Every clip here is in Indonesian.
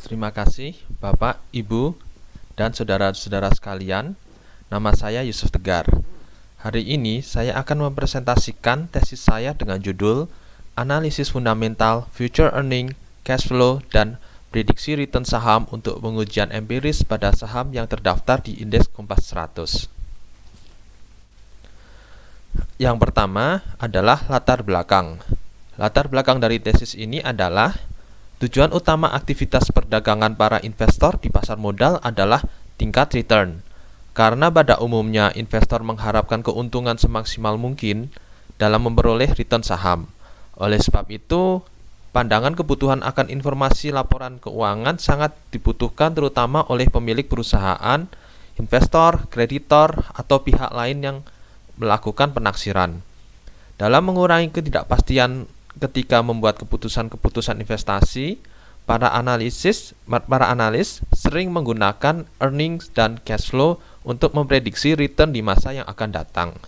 Terima kasih Bapak, Ibu, dan saudara-saudara sekalian. Nama saya Yusuf Tegar. Hari ini saya akan mempresentasikan tesis saya dengan judul Analisis Fundamental, Future Earning, Cash Flow, dan Prediksi Return Saham untuk pengujian empiris pada saham yang terdaftar di Indeks Kompas 100. Yang pertama adalah latar belakang. Latar belakang dari tesis ini adalah tujuan utama aktivitas perdagangan para investor di pasar modal adalah tingkat return. Karena pada umumnya investor mengharapkan keuntungan semaksimal mungkin dalam memperoleh return saham. Oleh sebab itu, pandangan kebutuhan akan informasi laporan keuangan sangat dibutuhkan terutama oleh pemilik perusahaan, investor, kreditor, atau pihak lain yang melakukan penaksiran. Dalam mengurangi ketidakpastian ketika membuat keputusan-keputusan investasi, para analis sering menggunakan earnings dan cash flow untuk memprediksi return di masa yang akan datang.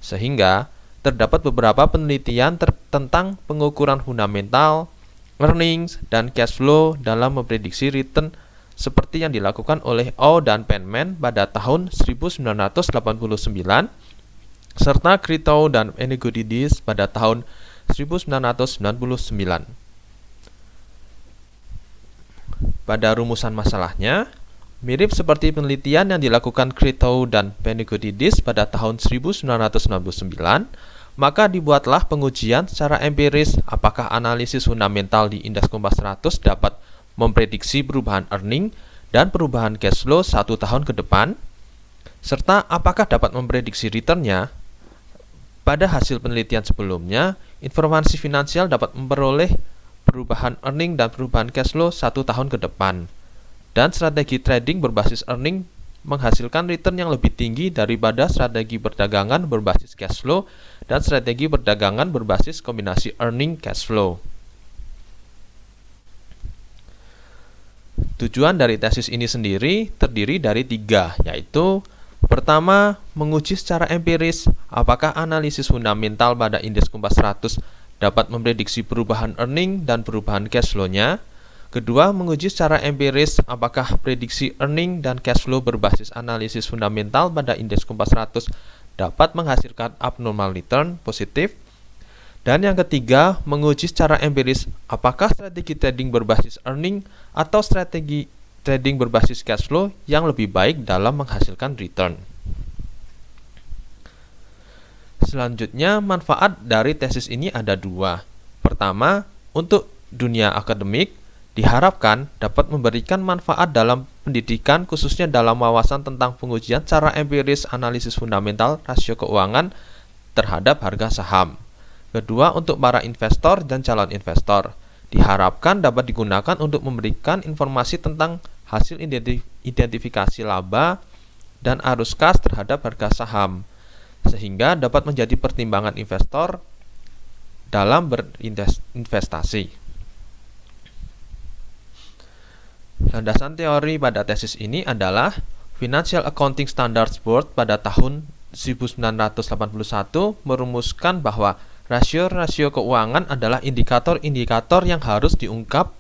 Sehingga terdapat beberapa penelitian tentang pengukuran fundamental, earnings, dan cash flow dalam memprediksi return seperti yang dilakukan oleh O dan Penman pada tahun 1989 serta Crito dan Enigodidis pada tahun 1999. Pada rumusan masalahnya, mirip seperti penelitian yang dilakukan Crito dan Enigodidis pada tahun 1999, maka dibuatlah pengujian secara empiris apakah analisis fundamental di Indeks Kompas 100 dapat memprediksi perubahan earning dan perubahan cash flow 1 tahun ke depan, serta apakah dapat memprediksi returnnya. Pada hasil penelitian sebelumnya, informasi finansial dapat memperoleh perubahan earning dan perubahan cash flow 1 tahun ke depan. Dan strategi trading berbasis earning menghasilkan return yang lebih tinggi daripada strategi perdagangan berbasis cash flow dan strategi perdagangan berbasis kombinasi earning cash flow. Tujuan dari tesis ini sendiri terdiri dari 3, yaitu pertama, menguji secara empiris apakah analisis fundamental pada Indeks Kompas 100 dapat memprediksi perubahan earning dan perubahan cash flow-nya. Kedua, menguji secara empiris apakah prediksi earning dan cash flow berbasis analisis fundamental pada Indeks Kompas 100 dapat menghasilkan abnormal return positif. Dan yang ketiga, menguji secara empiris apakah strategi trading berbasis earning atau strategi trading berbasis cash flow yang lebih baik dalam menghasilkan return. Selanjutnya, manfaat dari tesis ini ada 2. Pertama, untuk dunia akademik, diharapkan dapat memberikan manfaat dalam pendidikan khususnya dalam wawasan tentang pengujian secara empiris analisis fundamental rasio keuangan terhadap harga saham. Kedua, untuk para investor dan calon investor, diharapkan dapat digunakan untuk memberikan informasi tentang hasil identifikasi laba dan arus kas terhadap harga saham, sehingga dapat menjadi pertimbangan investor dalam berinvestasi. Landasan teori pada tesis ini adalah Financial Accounting Standards Board pada tahun 1981 merumuskan bahwa rasio-rasio keuangan adalah indikator-indikator yang harus diungkap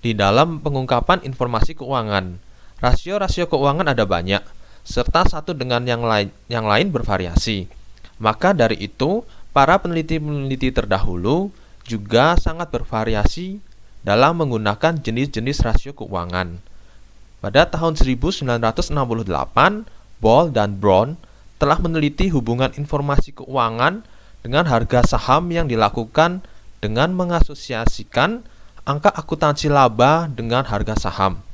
di dalam pengungkapan informasi keuangan. Rasio-rasio keuangan ada banyak, serta satu dengan yang lain bervariasi. Maka dari itu, para peneliti-peneliti terdahulu juga sangat bervariasi dalam menggunakan jenis-jenis rasio keuangan. Pada tahun 1968, Ball dan Brown telah meneliti hubungan informasi keuangan dengan harga saham yang dilakukan dengan mengasosiasikan angka akuntansi laba dengan harga saham.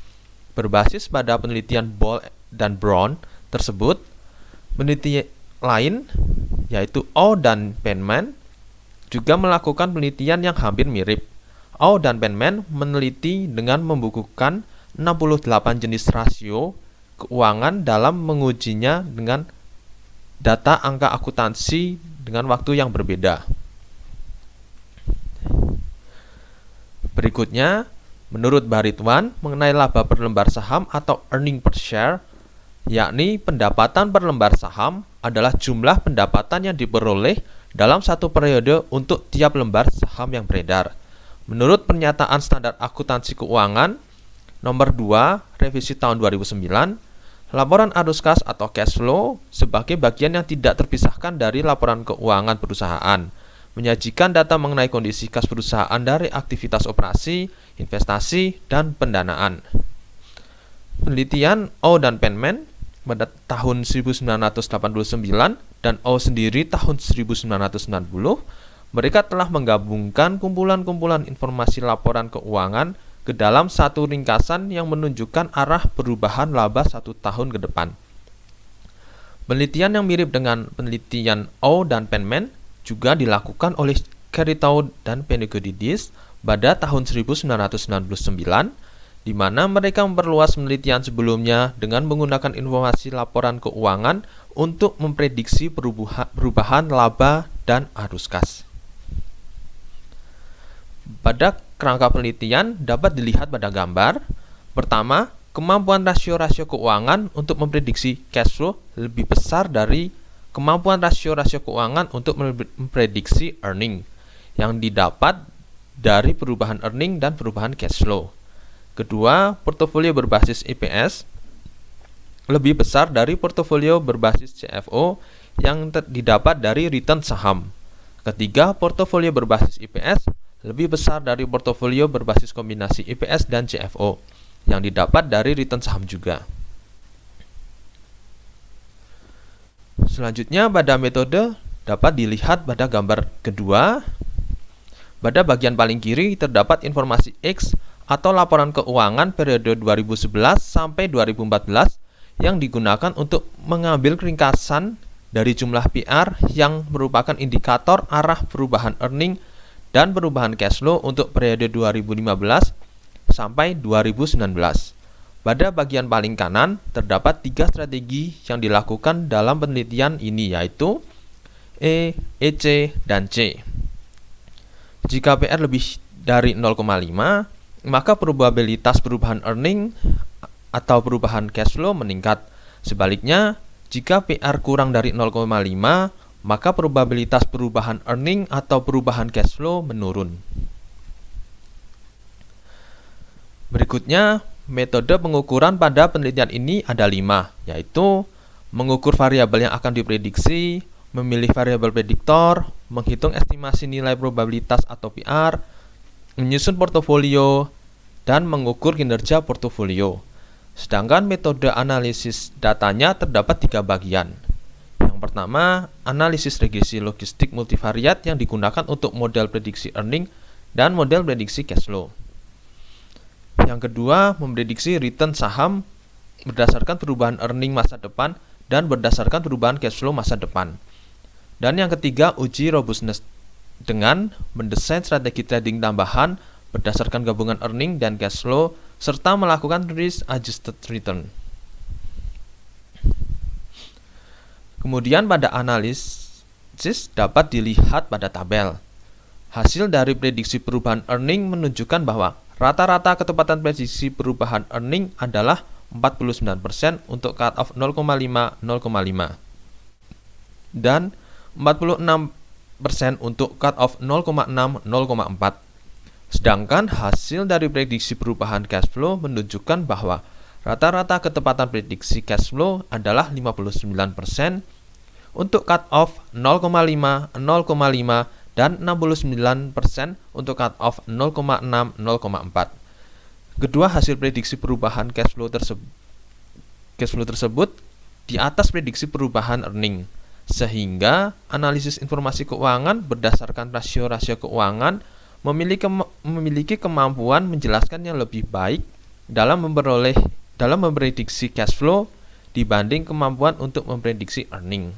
Berbasis pada penelitian Ball dan Brown tersebut, peneliti lain yaitu O dan Penman juga melakukan penelitian yang hampir mirip. O dan Penman meneliti dengan membukukan 68 jenis rasio keuangan dalam mengujinya dengan data angka akuntansi dengan waktu yang berbeda. Berikutnya, menurut Baritwan mengenai laba per lembar saham atau earning per share, yakni pendapatan per lembar saham adalah jumlah pendapatan yang diperoleh dalam satu periode untuk tiap lembar saham yang beredar. Menurut pernyataan standar akuntansi keuangan, Nomor 2, revisi tahun 2009, laporan arus kas atau cash flow sebagai bagian yang tidak terpisahkan dari laporan keuangan perusahaan, menyajikan data mengenai kondisi kas perusahaan dari aktivitas operasi, investasi, dan pendanaan. Penelitian O dan Penman pada tahun 1989 dan O sendiri tahun 1990, mereka telah menggabungkan kumpulan-kumpulan informasi laporan keuangan ke dalam satu ringkasan yang menunjukkan arah perubahan laba 1 tahun ke depan. Penelitian yang mirip dengan penelitian O dan Penman juga dilakukan oleh Keritau dan Penikoudidis pada tahun 1999, di mana mereka memperluas penelitian sebelumnya dengan menggunakan informasi laporan keuangan untuk memprediksi perubahan laba dan arus kas. Pada kerangka penelitian dapat dilihat pada gambar. Pertama, kemampuan rasio-rasio keuangan untuk memprediksi cash flow lebih besar dari kemampuan rasio-rasio keuangan untuk memprediksi earning yang didapat dari perubahan earning dan perubahan cash flow. Kedua, portofolio berbasis EPS lebih besar dari portofolio berbasis CFO yang didapat dari return saham. Ketiga, portofolio berbasis EPS lebih besar dari portofolio berbasis kombinasi EPS dan CFO yang didapat dari return saham juga. Selanjutnya, pada metode dapat dilihat pada gambar kedua. Pada bagian paling kiri terdapat informasi X atau laporan keuangan periode 2011 sampai 2014 yang digunakan untuk mengambil ringkasan dari jumlah PR yang merupakan indikator arah perubahan earning dan perubahan cash flow untuk periode 2015 sampai 2019. Pada bagian paling kanan terdapat 3 strategi yang dilakukan dalam penelitian ini, yaitu E, EC, dan C. Jika PR lebih dari 0,5, maka probabilitas perubahan earning atau perubahan cash flow meningkat. Sebaliknya, jika PR kurang dari 0,5, maka probabilitas perubahan earning atau perubahan cash flow menurun. Berikutnya, metode pengukuran pada penelitian ini ada 5, yaitu mengukur variabel yang akan diprediksi, memilih variabel prediktor, menghitung estimasi nilai probabilitas atau PR, menyusun portofolio, dan mengukur kinerja portofolio. Sedangkan metode analisis datanya terdapat 3 bagian. Yang pertama, analisis regresi logistik multivariat yang digunakan untuk model prediksi earning dan model prediksi cash flow. Yang kedua, memprediksi return saham berdasarkan perubahan earning masa depan dan berdasarkan perubahan cash flow masa depan. Dan yang ketiga, uji robustness dengan mendesain strategi trading tambahan berdasarkan gabungan earning dan cash flow serta melakukan risk adjusted return. Kemudian pada analisis dapat dilihat pada tabel. Hasil dari prediksi perubahan earning menunjukkan bahwa rata-rata ketepatan prediksi perubahan earning adalah 49% untuk cut off 0,5 dan 46% untuk cut off 0,6 0,4. Sedangkan hasil dari prediksi perubahan cash flow menunjukkan bahwa rata-rata ketepatan prediksi cash flow adalah 59% untuk cut off 0,5 dan 69% untuk cut off 0,6 0,4. Kedua hasil prediksi perubahan cash flow tersebut di atas prediksi perubahan earning, sehingga analisis informasi keuangan berdasarkan rasio-rasio keuangan memiliki kemampuan menjelaskan yang lebih baik dalam memprediksi cash flow dibanding kemampuan untuk memprediksi earning.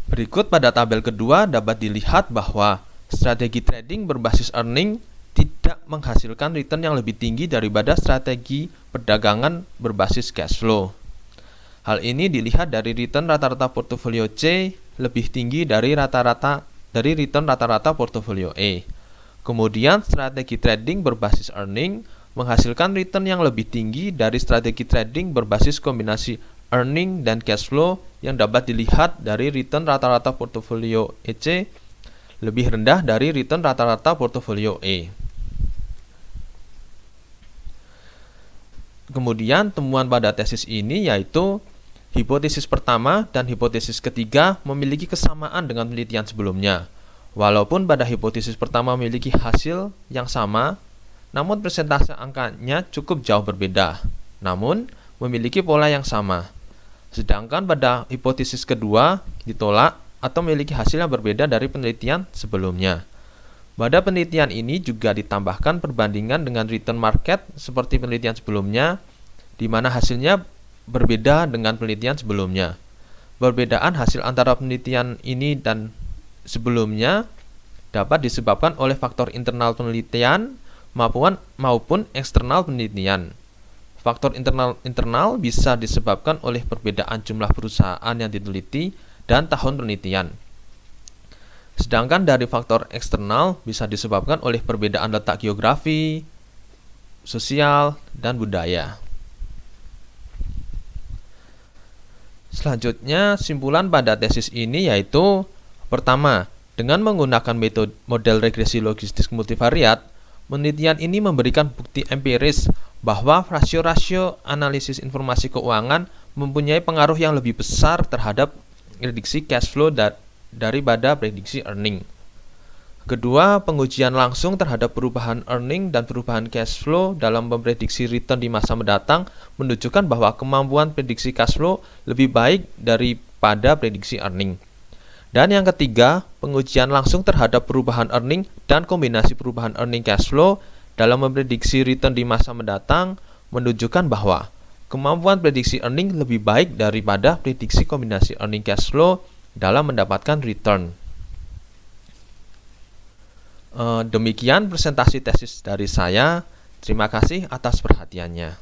Berikut pada tabel kedua dapat dilihat bahwa strategi trading berbasis earning tidak menghasilkan return yang lebih tinggi daripada strategi perdagangan berbasis cash flow. Hal ini dilihat dari return rata-rata portofolio C lebih tinggi dari return rata-rata portofolio E. Kemudian strategi trading berbasis earning menghasilkan return yang lebih tinggi dari strategi trading berbasis kombinasi earning dan cash flow yang dapat dilihat dari return rata-rata portofolio EC lebih rendah dari return rata-rata portofolio E. Kemudian temuan pada tesis ini yaitu hipotesis pertama dan hipotesis ketiga memiliki kesamaan dengan penelitian sebelumnya. Walaupun pada hipotesis pertama memiliki hasil yang sama, namun persentase angkanya cukup jauh berbeda, namun memiliki pola yang sama. Sedangkan pada hipotesis kedua ditolak atau memiliki hasil yang berbeda dari penelitian sebelumnya. Pada penelitian ini juga ditambahkan perbandingan dengan return market seperti penelitian sebelumnya, di mana hasilnya berbeda dengan penelitian sebelumnya. Perbedaan hasil antara penelitian ini dan sebelumnya dapat disebabkan oleh faktor internal penelitian maupun eksternal penelitian. Faktor internal bisa disebabkan oleh perbedaan jumlah perusahaan yang diteliti dan tahun penelitian. Sedangkan dari faktor eksternal bisa disebabkan oleh perbedaan letak geografi, sosial, dan budaya. Selanjutnya, simpulan pada tesis ini yaitu: pertama, dengan menggunakan model regresi logistik multivariat, penelitian ini memberikan bukti empiris bahwa rasio-rasio analisis informasi keuangan mempunyai pengaruh yang lebih besar terhadap prediksi cash flow daripada prediksi earning. Kedua, pengujian langsung terhadap perubahan earning dan perubahan cash flow dalam memprediksi return di masa mendatang menunjukkan bahwa kemampuan prediksi cash flow lebih baik daripada prediksi earning. Dan yang ketiga, pengujian langsung terhadap perubahan earning dan kombinasi perubahan earning cash flow dalam memprediksi return di masa mendatang menunjukkan bahwa kemampuan prediksi earning lebih baik daripada prediksi kombinasi earning cash flow dalam mendapatkan return. Demikian presentasi tesis dari saya. Terima kasih atas perhatiannya.